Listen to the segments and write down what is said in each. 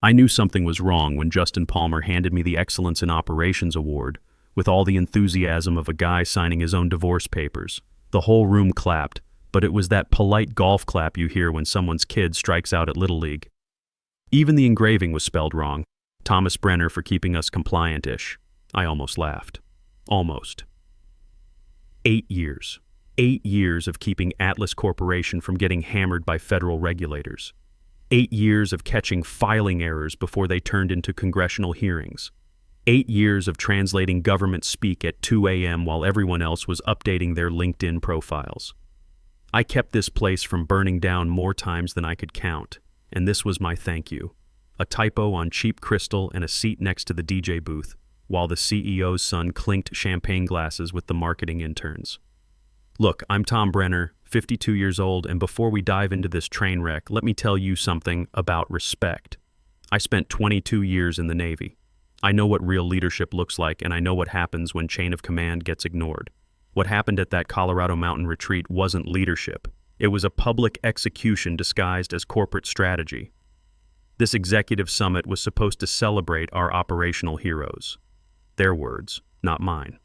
I knew something was wrong when Justin Palmer handed me the Excellence in Operations Award, with all the enthusiasm of a guy signing his own divorce papers. The whole room clapped, but it was that polite golf clap you hear when someone's kid strikes out at Little League. Even the engraving was spelled wrong. Thomas Brenner for keeping us compliant-ish. I almost laughed. Almost. 8 years. 8 years of keeping Atlas Corporation from getting hammered by federal regulators. 8 years of catching filing errors before they turned into congressional hearings. 8 years of translating government speak at 2 a.m. while everyone else was updating their LinkedIn profiles. I kept this place from burning down more times than I could count, and this was my thank you. A typo on cheap crystal and a seat next to the DJ booth, while the CEO's son clinked champagne glasses with the marketing interns. Look, I'm Tom Brenner, 52 years old, and before we dive into this train wreck, let me tell you something about respect. I spent 22 years in the Navy. I know what real leadership looks like, and I know what happens when chain of command gets ignored. What happened at that Colorado mountain retreat wasn't leadership. It was a public execution disguised as corporate strategy. This executive summit was supposed to celebrate our operational heroes. Their words, not mine.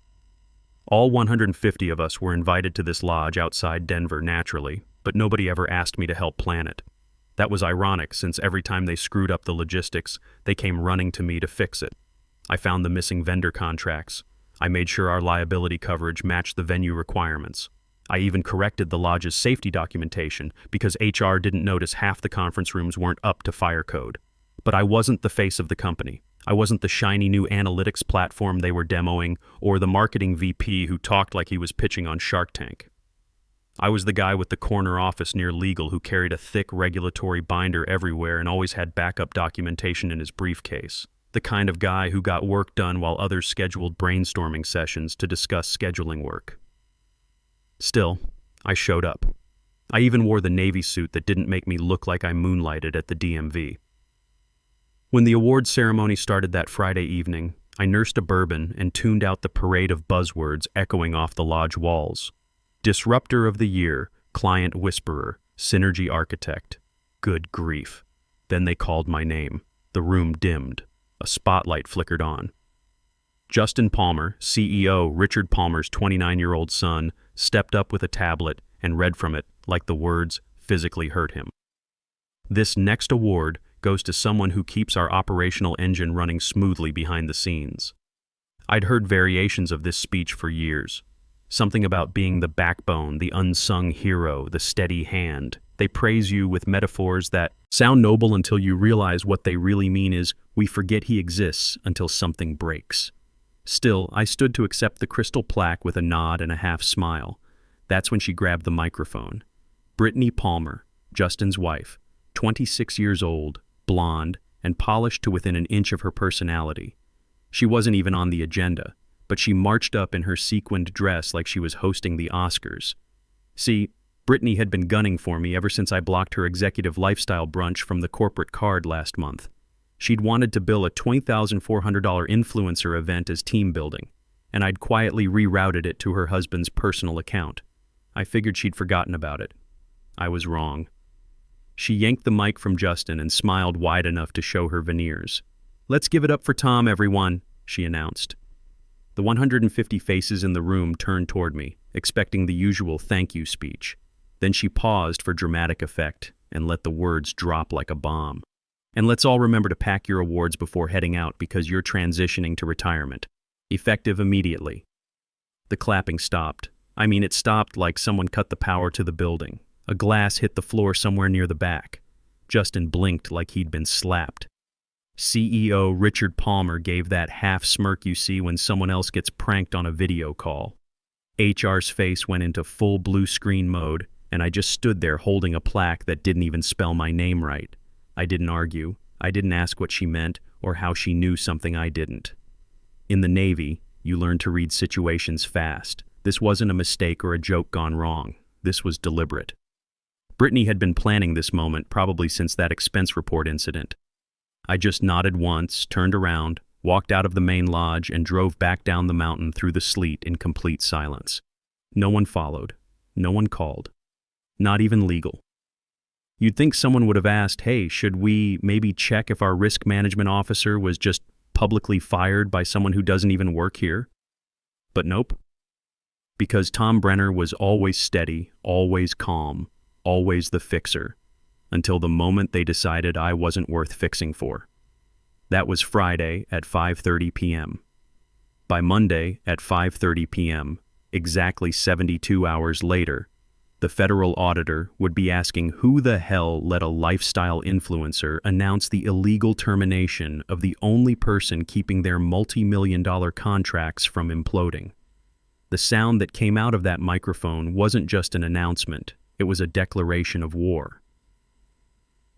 All 150 of us were invited to this lodge outside Denver naturally, but nobody ever asked me to help plan it. That was ironic, since every time they screwed up the logistics, they came running to me to fix it. I found the missing vendor contracts. I made sure our liability coverage matched the venue requirements. I even corrected the lodge's safety documentation because HR didn't notice half the conference rooms weren't up to fire code. But I wasn't the face of the company. I wasn't the shiny new analytics platform they were demoing or the marketing VP who talked like he was pitching on Shark Tank. I was the guy with the corner office near legal who carried a thick regulatory binder everywhere and always had backup documentation in his briefcase. The kind of guy who got work done while others scheduled brainstorming sessions to discuss scheduling work. Still, I showed up. I even wore the Navy suit that didn't make me look like I moonlighted at the DMV. When the awards ceremony started that Friday evening, I nursed a bourbon and tuned out the parade of buzzwords echoing off the lodge walls. Disruptor of the Year, Client Whisperer, Synergy Architect. Good grief. Then they called my name. The room dimmed. A spotlight flickered on. Justin Palmer, CEO Richard Palmer's 29-year-old son, stepped up with a tablet and read from it like the words physically hurt him. This next award goes to someone who keeps our operational engine running smoothly behind the scenes. I'd heard variations of this speech for years. Something about being the backbone, the unsung hero, the steady hand. They praise you with metaphors that sound noble until you realize what they really mean is, we forget he exists until something breaks. Still, I stood to accept the crystal plaque with a nod and a half smile. That's when she grabbed the microphone. Brittany Palmer, Justin's wife, 26 years old, blonde, and polished to within an inch of her personality. She wasn't even on the agenda, but she marched up in her sequined dress like she was hosting the Oscars. See, Brittany had been gunning for me ever since I blocked her executive lifestyle brunch from the corporate card last month. She'd wanted to bill a $20,400 influencer event as team building, and I'd quietly rerouted it to her husband's personal account. I figured she'd forgotten about it. I was wrong. She yanked the mic from Justin and smiled wide enough to show her veneers. "Let's give it up for Tom, everyone," she announced. The 150 faces in the room turned toward me, expecting the usual thank you speech. Then she paused for dramatic effect and let the words drop like a bomb. "And let's all remember to pack your awards before heading out because you're transitioning to retirement. Effective immediately." The clapping stopped. I mean, it stopped like someone cut the power to the building. A glass hit the floor somewhere near the back. Justin blinked like he'd been slapped. CEO Richard Palmer gave that half smirk you see when someone else gets pranked on a video call. HR's face went into full blue screen mode, and I just stood there holding a plaque that didn't even spell my name right. I didn't argue. I didn't ask what she meant or how she knew something I didn't. In the Navy, you learn to read situations fast. This wasn't a mistake or a joke gone wrong. This was deliberate. Brittany had been planning this moment probably since that expense report incident. I just nodded once, turned around, walked out of the main lodge, and drove back down the mountain through the sleet in complete silence. No one followed. No one called. Not even legal. You'd think someone would have asked, hey, should we maybe check if our risk management officer was just publicly fired by someone who doesn't even work here? But nope. Because Tom Brenner was always steady, always calm, always the fixer, until the moment they decided I wasn't worth fixing for. That was Friday at 5:30 p.m. By Monday at 5:30 p.m., exactly 72 hours later, the federal auditor would be asking who the hell let a lifestyle influencer announce the illegal termination of the only person keeping their multi-million-dollar contracts from imploding. The sound that came out of that microphone wasn't just an announcement, it was a declaration of war.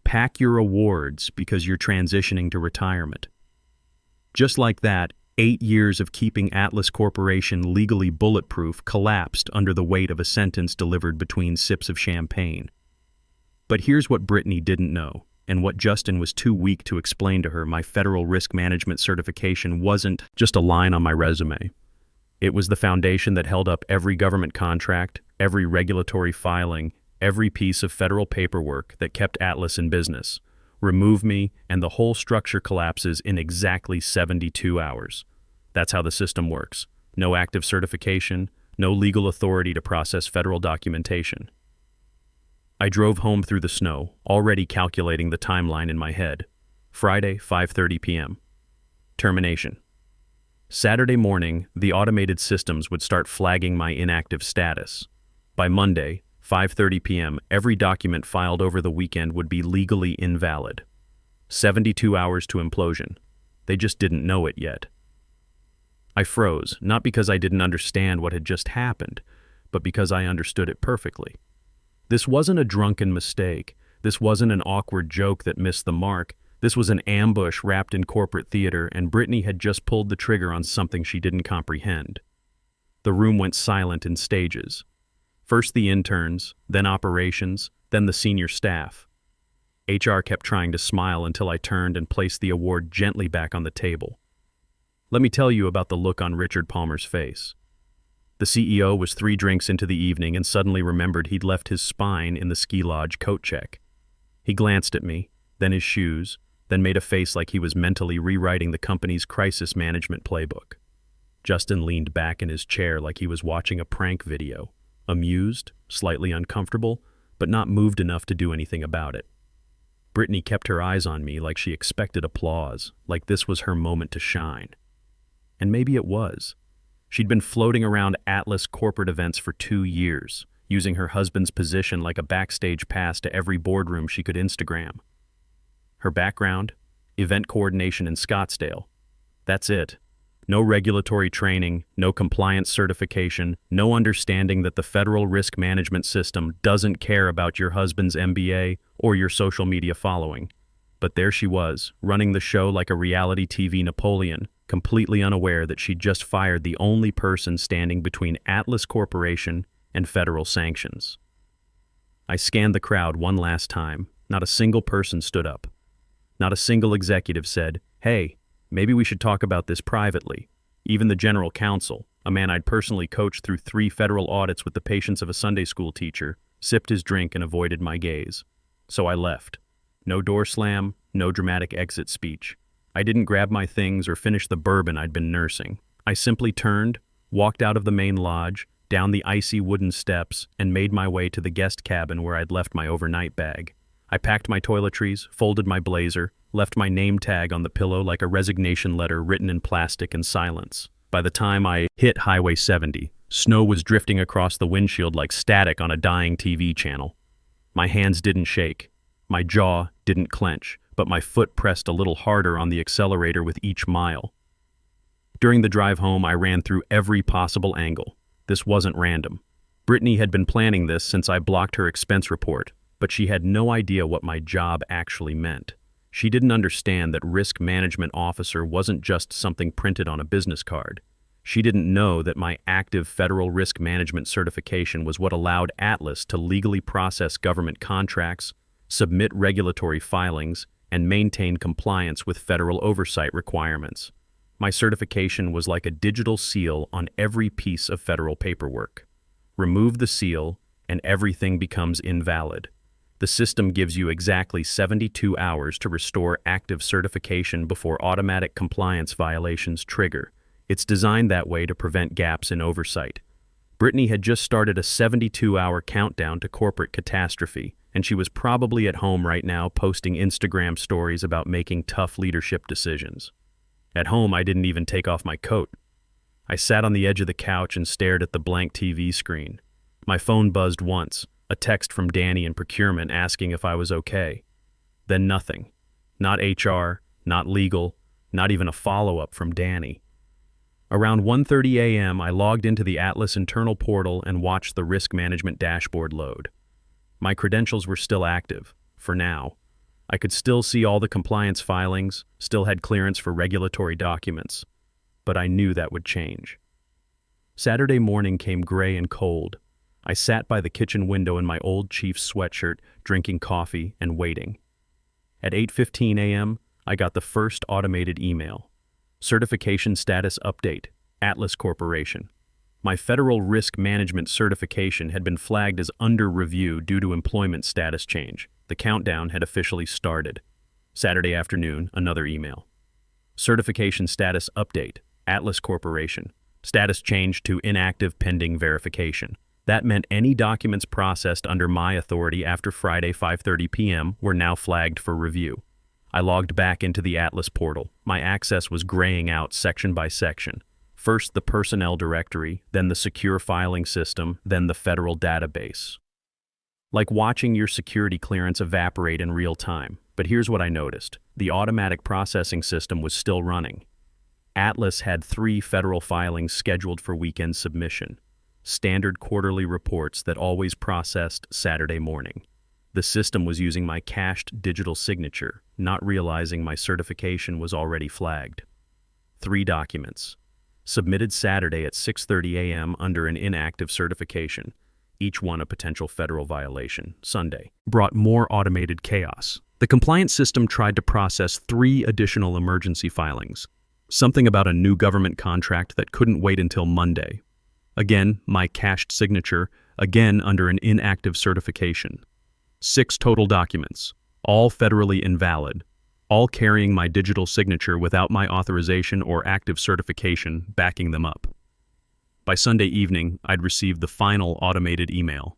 Pack your awards because you're transitioning to retirement. Just like that, 8 years of keeping Atlas Corporation legally bulletproof collapsed under the weight of a sentence delivered between sips of champagne. But here's what Brittany didn't know, and what Justin was too weak to explain to her: my federal risk management certification wasn't just a line on my resume. It was the foundation that held up every government contract, every regulatory filing, every piece of federal paperwork that kept Atlas in business. Remove me, and the whole structure collapses in exactly 72 hours. That's how the system works. No active certification, no legal authority to process federal documentation. I drove home through the snow, already calculating the timeline in my head. Friday, 5:30 p.m. Termination. Saturday morning, the automated systems would start flagging my inactive status. By Monday, 5:30 p.m., every document filed over the weekend would be legally invalid. 72 hours to implosion. They just didn't know it yet. I froze, not because I didn't understand what had just happened, but because I understood it perfectly. This wasn't a drunken mistake. This wasn't an awkward joke that missed the mark. This was an ambush wrapped in corporate theater, and Brittany had just pulled the trigger on something she didn't comprehend. The room went silent in stages. First the interns, then operations, then the senior staff. HR kept trying to smile until I turned and placed the award gently back on the table. Let me tell you about the look on Richard Palmer's face. The CEO was 3 drinks into the evening and suddenly remembered he'd left his spine in the ski lodge coat check. He glanced at me, then his shoes, then made a face like he was mentally rewriting the company's crisis management playbook. Justin leaned back in his chair like he was watching a prank video, amused, slightly uncomfortable, but not moved enough to do anything about it. Brittany kept her eyes on me like she expected applause, like this was her moment to shine. And maybe it was. She'd been floating around Atlas corporate events for 2 years, using her husband's position like a backstage pass to every boardroom she could Instagram. Her background? Event coordination in Scottsdale. That's it. No regulatory training, no compliance certification, no understanding that the federal risk management system doesn't care about your husband's MBA or your social media following. But there she was, running the show like a reality TV Napoleon, completely unaware that she'd just fired the only person standing between Atlas Corporation and federal sanctions. I scanned the crowd one last time. Not a single person stood up. Not a single executive said, "Hey, maybe we should talk about this privately." Even the general counsel, a man I'd personally coached through 3 federal audits with the patience of a Sunday school teacher, sipped his drink and avoided my gaze. So I left. No door slam, no dramatic exit speech. I didn't grab my things or finish the bourbon I'd been nursing. I simply turned, walked out of the main lodge, down the icy wooden steps, and made my way to the guest cabin where I'd left my overnight bag. I packed my toiletries, folded my blazer, left my name tag on the pillow like a resignation letter written in plastic and silence. By the time I hit Highway 70, snow was drifting across the windshield like static on a dying TV channel. My hands didn't shake. My jaw didn't clench, but my foot pressed a little harder on the accelerator with each mile. During the drive home, I ran through every possible angle. This wasn't random. Brittany had been planning this since I blocked her expense report, but she had no idea what my job actually meant. She didn't understand that risk management officer wasn't just something printed on a business card. She didn't know that my active federal risk management certification was what allowed Atlas to legally process government contracts, submit regulatory filings, and maintain compliance with federal oversight requirements. My certification was like a digital seal on every piece of federal paperwork. Remove the seal, and everything becomes invalid. The system gives you exactly 72 hours to restore active certification before automatic compliance violations trigger. It's designed that way to prevent gaps in oversight. Brittany had just started a 72-hour countdown to corporate catastrophe, and she was probably at home right now posting Instagram stories about making tough leadership decisions. At home, I didn't even take off my coat. I sat on the edge of the couch and stared at the blank TV screen. My phone buzzed once, a text from Danny in procurement asking if I was okay. Then nothing. Not HR, not legal, not even a follow-up from Danny. Around 1:30 a.m., I logged into the Atlas internal portal and watched the risk management dashboard load. My credentials were still active, for now. I could still see all the compliance filings, still had clearance for regulatory documents. But I knew that would change. Saturday morning came gray and cold. I sat by the kitchen window in my old Chiefs sweatshirt, drinking coffee and waiting. At 8:15 a.m., I got the first automated email. Certification status update, Atlas Corporation. My federal risk management certification had been flagged as under review due to employment status change. The countdown had officially started. Saturday afternoon, another email. Certification status update, Atlas Corporation. Status changed to inactive pending verification. That meant any documents processed under my authority after Friday 5:30 p.m. were now flagged for review. I logged back into the Atlas portal. My access was graying out section by section. First the personnel directory, then the secure filing system, then the federal database. Like watching your security clearance evaporate in real time. But here's what I noticed. The automatic processing system was still running. Atlas had 3 federal filings scheduled for weekend submission. Standard quarterly reports that always processed Saturday morning. The system was using my cached digital signature, not realizing my certification was already flagged. 3 documents. Submitted Saturday at 6:30 a.m. under an inactive certification, each one a potential federal violation. Sunday brought more automated chaos. The compliance system tried to process 3 additional emergency filings. Something about a new government contract that couldn't wait until Monday. Again, my cached signature, again under an inactive certification. 6 total documents, all federally invalid, all carrying my digital signature without my authorization or active certification backing them up. By Sunday evening, I'd received the final automated email.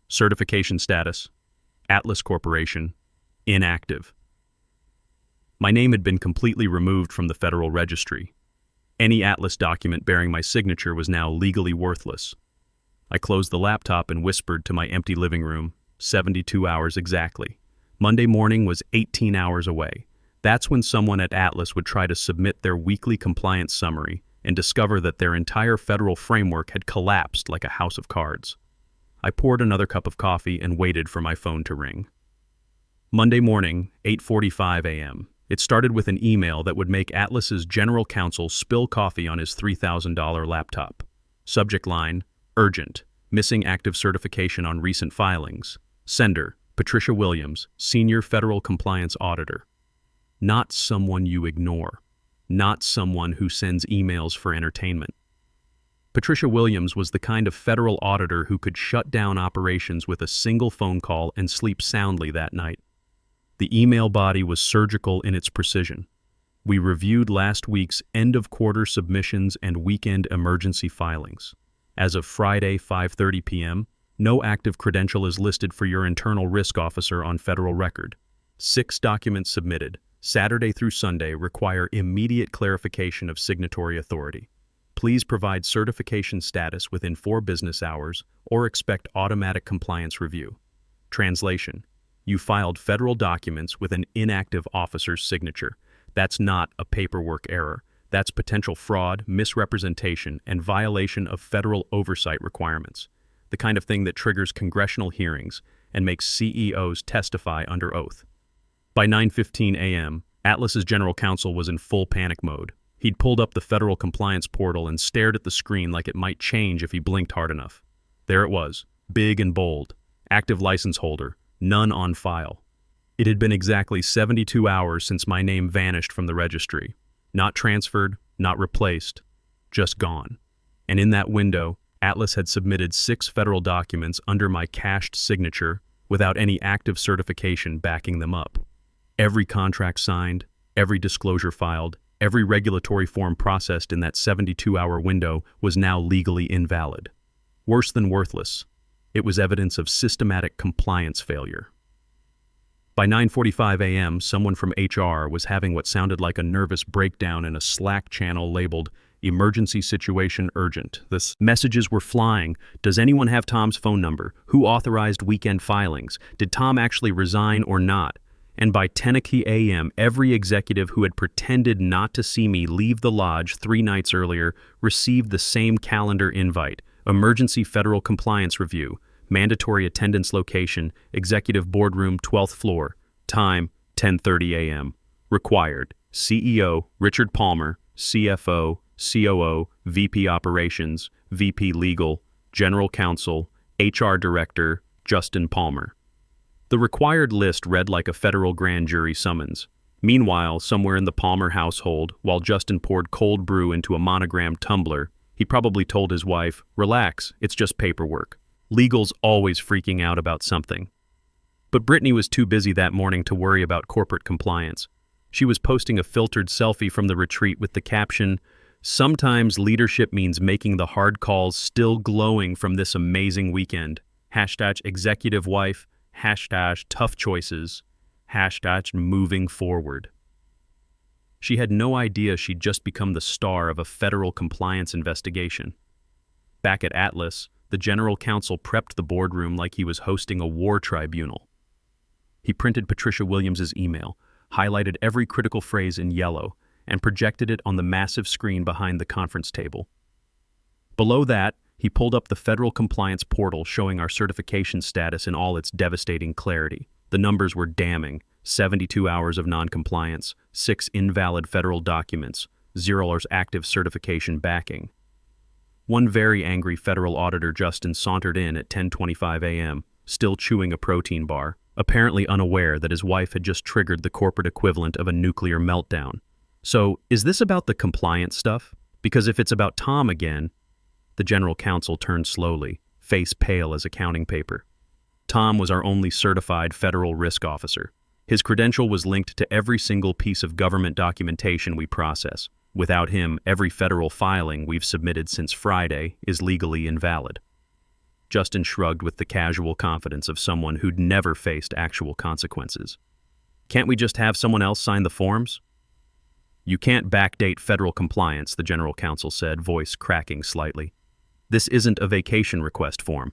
Certification status, Atlas Corporation, inactive. My name had been completely removed from the federal registry. Any Atlas document bearing my signature was now legally worthless. I closed the laptop and whispered to my empty living room, 72 hours exactly. Monday morning was 18 hours away. That's when someone at Atlas would try to submit their weekly compliance summary and discover that their entire federal framework had collapsed like a house of cards. I poured another cup of coffee and waited for my phone to ring. Monday morning, 8:45 a.m. It started with an email that would make Atlas's general counsel spill coffee on his $3,000 laptop. Subject line, urgent, missing active certification on recent filings. Sender, Patricia Williams, Senior Federal Compliance Auditor. Not someone you ignore. Not someone who sends emails for entertainment. Patricia Williams was the kind of federal auditor who could shut down operations with a single phone call and sleep soundly that night. The email body was surgical in its precision. We reviewed last week's end-of-quarter submissions and weekend emergency filings. As of Friday, 5:30 p.m., no active credential is listed for your internal risk officer on federal record. 6 documents submitted, Saturday through Sunday, require immediate clarification of signatory authority. Please provide certification status within 4 business hours or expect automatic compliance review. Translation: you filed federal documents with an inactive officer's signature. That's not a paperwork error. That's potential fraud, misrepresentation, and violation of federal oversight requirements. The kind of thing that triggers congressional hearings and makes CEOs testify under oath. By 9:15 a.m., Atlas's general counsel was in full panic mode. He'd pulled up the federal compliance portal and stared at the screen like it might change if he blinked hard enough. There it was, big and bold. Active license holder, none on file. It had been exactly 72 hours since my name vanished from the registry. Not transferred, not replaced, just gone. And in that window, Atlas had submitted 6 federal documents under my cached signature without any active certification backing them up. Every contract signed, every disclosure filed, every regulatory form processed in that 72-hour window was now legally invalid. Worse than worthless, it was evidence of systematic compliance failure. By 9:45 a.m., someone from HR was having what sounded like a nervous breakdown in a Slack channel labeled "Emergency Situation Urgent." The messages were flying. Does anyone have Tom's phone number? Who authorized weekend filings? Did Tom actually resign or not? And by 10 a.m., every executive who had pretended not to see me leave the lodge 3 nights earlier received the same calendar invite: Emergency Federal Compliance Review, mandatory attendance location, executive boardroom, 12th floor, time 10:30 a.m. Required: CEO Richard Palmer, CFO, COO, VP Operations, VP Legal, General Counsel, HR Director Justin Palmer. The required list read like a federal grand jury summons. Meanwhile, somewhere in the Palmer household, while Justin poured cold brew into a monogrammed tumbler, he probably told his wife, "Relax, it's just paperwork." Legal's always freaking out about something. But Brittany was too busy that morning to worry about corporate compliance. She was posting a filtered selfie from the retreat with the caption, "Sometimes leadership means making the hard calls, still glowing from this amazing weekend. #executive wife, #tough choices, #moving forward." She had no idea she'd just become the star of a federal compliance investigation. Back at Atlas, the general counsel prepped the boardroom like he was hosting a war tribunal. He printed Patricia Williams's email, highlighted every critical phrase in yellow, and projected it on the massive screen behind the conference table. Below that, he pulled up the federal compliance portal showing our certification status in all its devastating clarity. The numbers were damning: 72 hours of non-compliance, 6 invalid federal documents, 0 active certification backing. One very angry federal auditor, Justin, sauntered in at 10:25 a.m., still chewing a protein bar, apparently unaware that his wife had just triggered the corporate equivalent of a nuclear meltdown. "So, is this about the compliance stuff? Because if it's about Tom again..." The general counsel turned slowly, face pale as accounting paper. Tom was our only certified federal risk officer. His credential was linked to every single piece of government documentation we process. Without him, every federal filing we've submitted since Friday is legally invalid. Justin shrugged with the casual confidence of someone who'd never faced actual consequences. "Can't we just have someone else sign the forms?" "You can't backdate federal compliance," the general counsel said, voice cracking slightly. "This isn't a vacation request form.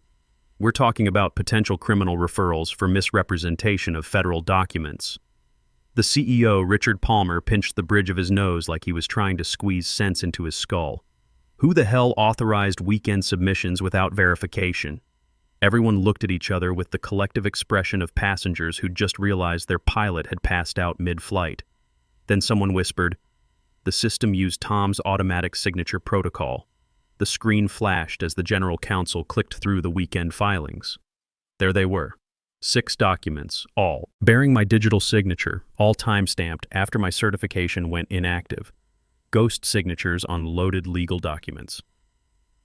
We're talking about potential criminal referrals for misrepresentation of federal documents." The CEO, Richard Palmer, pinched the bridge of his nose like he was trying to squeeze sense into his skull. Who the hell authorized weekend submissions without verification? Everyone looked at each other with the collective expression of passengers who'd just realized their pilot had passed out mid-flight. Then someone whispered, "The system used Tom's automatic signature protocol." The screen flashed as the general counsel clicked through the weekend filings. There they were. 6 documents, all bearing my digital signature, all time-stamped after my certification went inactive. Ghost signatures on loaded legal documents.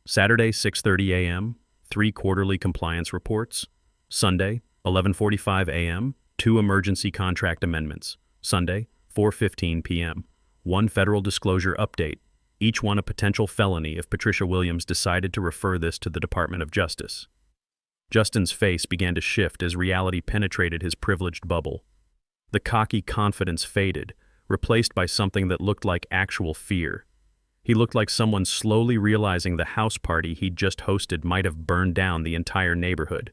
Saturday, 6:30 a.m., 3 quarterly compliance reports. Sunday, 11:45 a.m., 2 emergency contract amendments. Sunday, 4:15 p.m., 1 federal disclosure update, each one a potential felony if Patricia Williams decided to refer this to the Department of Justice. Justin's face began to shift as reality penetrated his privileged bubble. The cocky confidence faded, replaced by something that looked like actual fear. He looked like someone slowly realizing the house party he'd just hosted might have burned down the entire neighborhood.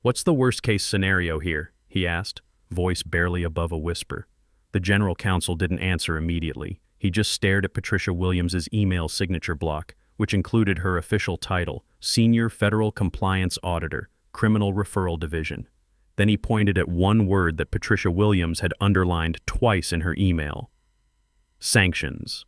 "What's the worst-case scenario here?" he asked, voice barely above a whisper. The general counsel didn't answer immediately. He just stared at Patricia Williams's email signature block, which included her official title, Senior Federal Compliance Auditor, Criminal Referral Division. Then he pointed at one word that Patricia Williams had underlined twice in her email: sanctions.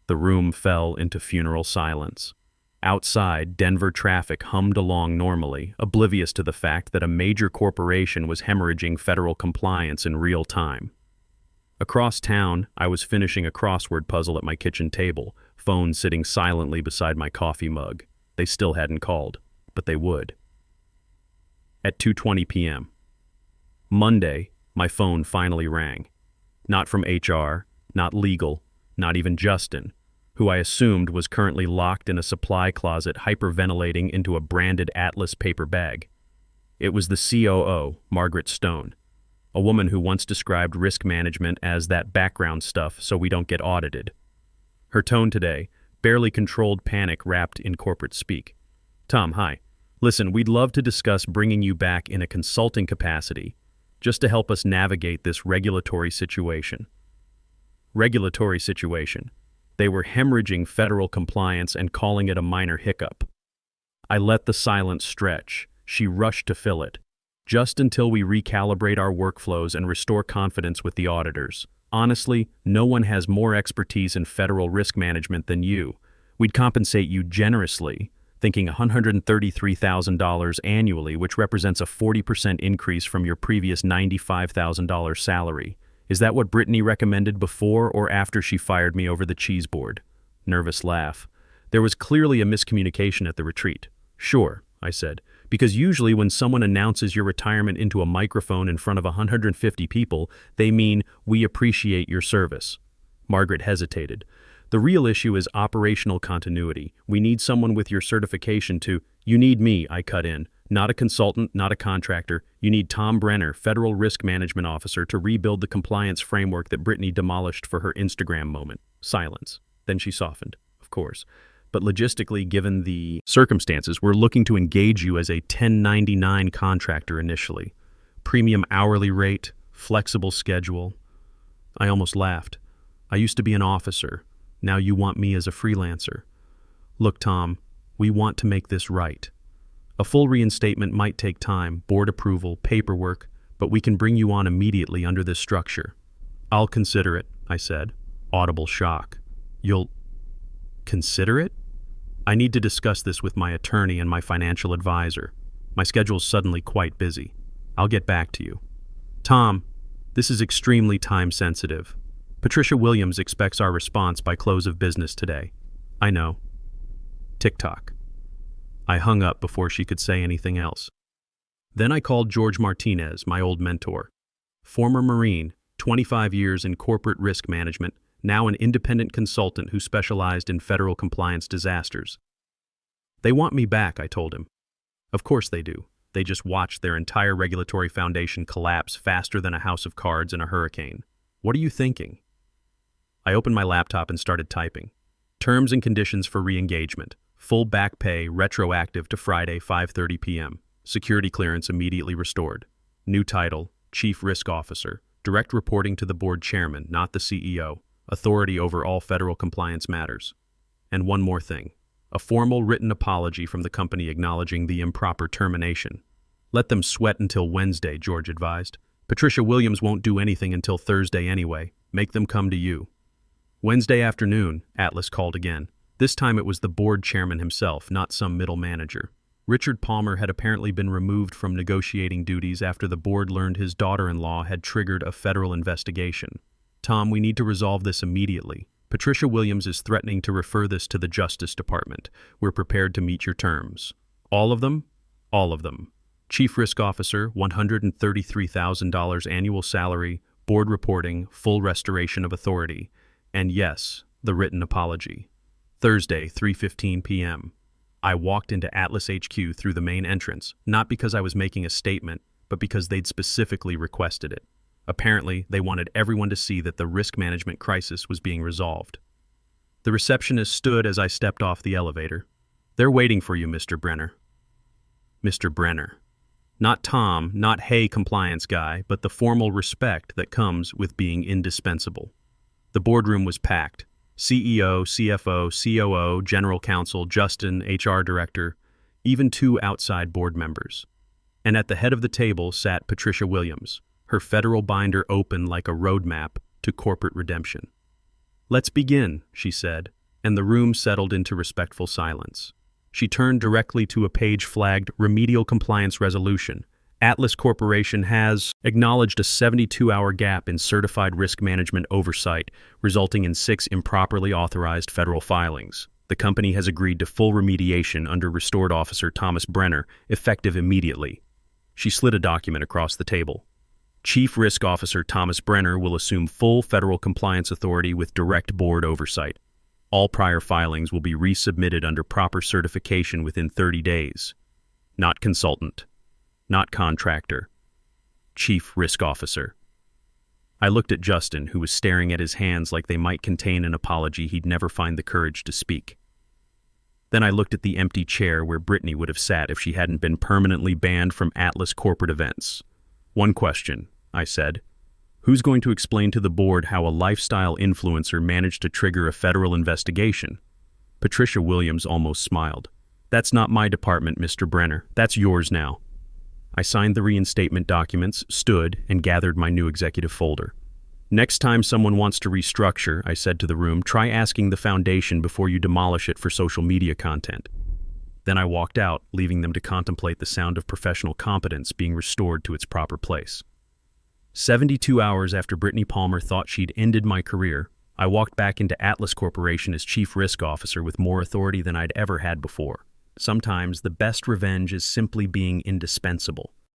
The room fell into funeral silence. Outside, Denver traffic hummed along normally, oblivious to the fact that a major corporation was hemorrhaging federal compliance in real time. Across town, I was finishing a crossword puzzle at my kitchen table, phone sitting silently beside my coffee mug. They still hadn't called, but they would. at 2:20 p.m. Monday, my phone finally rang. Not from HR, not legal, not even Justin, who I assumed was currently locked in a supply closet hyperventilating into a branded Atlas paper bag. It was the COO, Margaret Stone, a woman who once described risk management as that background stuff so we don't get audited. Her tone today, barely controlled panic wrapped in corporate speak. Tom, hi. Listen, we'd love to discuss bringing you back in a consulting capacity, just to help us navigate this regulatory situation. Regulatory situation. They were hemorrhaging federal compliance and calling it a minor hiccup. I let the silence stretch. She rushed to fill it. Just until we recalibrate our workflows and restore confidence with the auditors. Honestly, no one has more expertise in federal risk management than you. We'd compensate you generously, thinking $133,000 annually, which represents a 40% increase from your previous $95,000 salary. Is that what Brittany recommended before or after she fired me over the cheese board? Nervous laugh. There was clearly a miscommunication at the retreat. Sure, I said, because usually when someone announces your retirement into a microphone in front of 150 people, they mean, we appreciate your service. Margaret hesitated. The real issue is operational continuity. We need someone with your certification to— You need me, I cut in. Not a consultant, not a contractor. You need Tom Brenner, Federal Risk Management Officer, to rebuild the compliance framework that Brittany demolished for her Instagram moment. Silence. Then she softened. Of course. But logistically, given the circumstances, we're looking to engage you as a 1099 contractor initially. Premium hourly rate, flexible schedule. I almost laughed. I used to be an officer. Now you want me as a freelancer. Look, Tom, we want to make this right. A full reinstatement might take time, board approval, paperwork, but we can bring you on immediately under this structure. I'll consider it, I said. Audible shock. You'll consider it? I need to discuss this with my attorney and my financial advisor. My schedule's suddenly quite busy. I'll get back to you. Tom, this is extremely time-sensitive. Patricia Williams expects our response by close of business today. I know. Tick-tock. I hung up before she could say anything else. Then I called George Martinez, my old mentor. Former Marine, 25 years in corporate risk management, now an independent consultant who specialized in federal compliance disasters. They want me back, I told him. Of course they do. They just watched their entire regulatory foundation collapse faster than a house of cards in a hurricane. What are you thinking? I opened my laptop and started typing. Terms and conditions for re-engagement. Full back pay, retroactive to Friday, 5:30 p.m. Security clearance immediately restored. New title, Chief Risk Officer. Direct reporting to the board chairman, not the CEO. Authority over all federal compliance matters. And one more thing. A formal written apology from the company acknowledging the improper termination. Let them sweat until Wednesday, George advised. Patricia Williams won't do anything until Thursday anyway. Make them come to you. Wednesday afternoon, Atlas called again. This time it was the board chairman himself, not some middle manager. Richard Palmer had apparently been removed from negotiating duties after the board learned his daughter-in-law had triggered a federal investigation. Tom, we need to resolve this immediately. Patricia Williams is threatening to refer this to the Justice Department. We're prepared to meet your terms. All of them? All of them. Chief Risk Officer, $133,000 annual salary, board reporting, full restoration of authority. And yes, the written apology. Thursday, 3:15 p.m. I walked into Atlas HQ through the main entrance, not because I was making a statement, but because they'd specifically requested it. Apparently, they wanted everyone to see that the risk management crisis was being resolved. The receptionist stood as I stepped off the elevator. They're waiting for you, Mr. Brenner. Mr. Brenner. Not Tom, not hey compliance guy, but the formal respect that comes with being indispensable. The boardroom was packed. CEO, CFO, COO, General Counsel, Justin, HR Director, even 2 outside board members. And at the head of the table sat Patricia Williams, her federal binder open like a roadmap to corporate redemption. Let's begin, she said, and the room settled into respectful silence. She turned directly to a page flagged Remedial Compliance Resolution. Atlas Corporation has acknowledged a 72-hour gap in certified risk management oversight, resulting in 6 improperly authorized federal filings. The company has agreed to full remediation under Restored Officer Thomas Brenner, effective immediately. She slid a document across the table. Chief Risk Officer Thomas Brenner will assume full federal compliance authority with direct board oversight. All prior filings will be resubmitted under proper certification within 30 days. Not consultant. Not contractor. Chief Risk Officer. I looked at Justin, who was staring at his hands like they might contain an apology he'd never find the courage to speak. Then I looked at the empty chair where Brittany would have sat if she hadn't been permanently banned from Atlas corporate events. One question, I said. Who's going to explain to the board how a lifestyle influencer managed to trigger a federal investigation? Patricia Williams almost smiled. That's not my department, Mr. Brenner. That's yours now. I signed the reinstatement documents, stood, and gathered my new executive folder. Next time someone wants to restructure, I said to the room, try asking the foundation before you demolish it for social media content. Then I walked out, leaving them to contemplate the sound of professional competence being restored to its proper place. 72 hours after Brittany Palmer thought she'd ended my career, I walked back into Atlas Corporation as Chief Risk Officer with more authority than I'd ever had before. Sometimes the best revenge is simply being indispensable.